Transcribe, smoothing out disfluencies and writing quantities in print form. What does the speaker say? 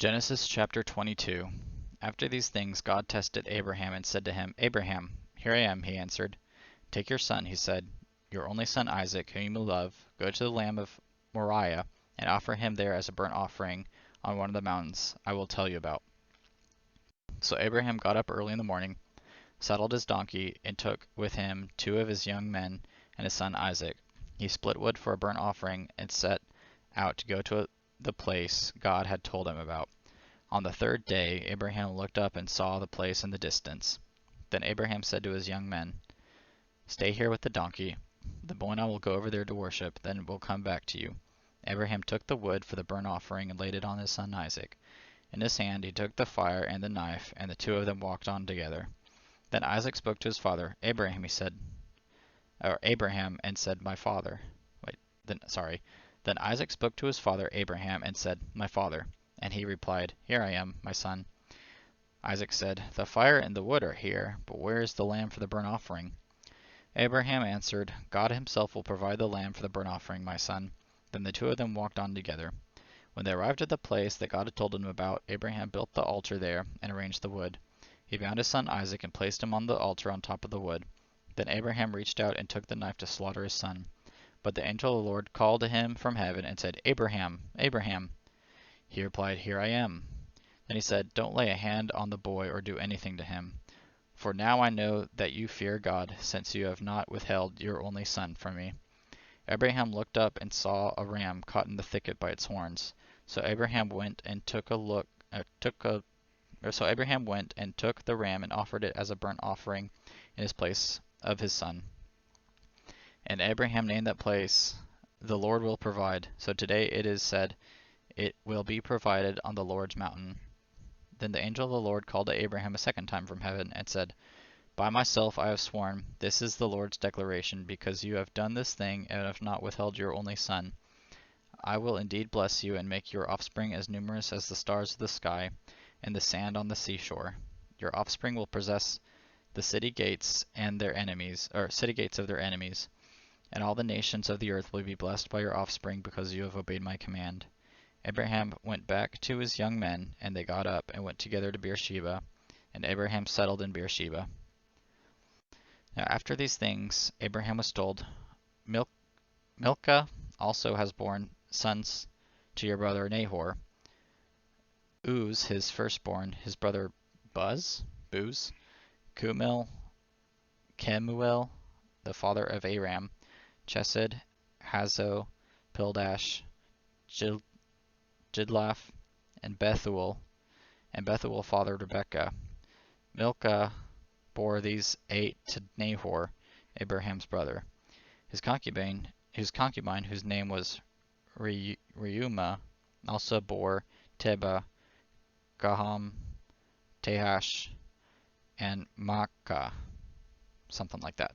Genesis chapter 22. After these things God tested Abraham and said to him, Abraham. Here I am, he answered. Take your son, he said, your only son Isaac, whom you love, go to the land of Moriah, and offer him there as a burnt offering on one of the mountains I will tell you about. So Abraham got up early in the morning, saddled his donkey, and took with him two of his young men and his son Isaac. He split wood for a burnt offering and set out to go to the place God had told him about. On the third day Abraham looked up and saw the place in the distance. Then Abraham said to his young men, Stay here with the donkey. The boy and I will go over there to worship, then we'll come back to you. Abraham took the wood for the burnt offering and laid it on his son Isaac. In his hand he took the fire and the knife, and the two of them walked on together. Then Isaac spoke to his father. Abraham, he said, or Abraham, and said, My father. Then Isaac spoke to his father Abraham and said, My father. And he replied, Here I am, my son. Isaac said, The fire and the wood are here, but where is the lamb for the burnt offering? Abraham answered, God himself will provide the lamb for the burnt offering, my son. Then the two of them walked on together. When they arrived at the place that God had told him about, Abraham built the altar there and arranged the wood. He bound his son Isaac and placed him on the altar on top of the wood. Then Abraham reached out and took the knife to slaughter his son. But the angel of the Lord called to him from heaven and said, Abraham, Abraham. He replied, Here I am. Then he said, Don't lay a hand on the boy or do anything to him. For now I know that you fear God, since you have not withheld your only son from me. Abraham looked up and saw a ram caught in the thicket by its horns. So Abraham went and took the ram and offered it as a burnt offering in his place of his son. And Abraham named that place, The Lord will provide. So today it is said, It will be provided on the Lord's mountain. Then the angel of the Lord called to Abraham a second time from heaven and said, By myself I have sworn, this is the Lord's declaration, because you have done this thing and have not withheld your only son. I will indeed bless you and make your offspring as numerous as the stars of the sky and the sand on the seashore. Your offspring will possess the city gates of their enemies, and all the nations of the earth will be blessed by your offspring because you have obeyed my command. Abraham went back to his young men, and they got up and went together to Beersheba, and Abraham settled in Beersheba. Now after these things Abraham was told, Milcah also has borne sons to your brother Nahor. Uz, his firstborn, his brother Buz, Kumil, Kemuel, the father of Aram, Chesed, Hazo, Pildash, Jidlaph, and Bethuel. And Bethuel fathered Rebekah. Milcah bore these 8 to Nahor, Abraham's brother. His concubine, whose name was Reumah, also bore Teba, Gaham, Tehash, and Maacah, something like that.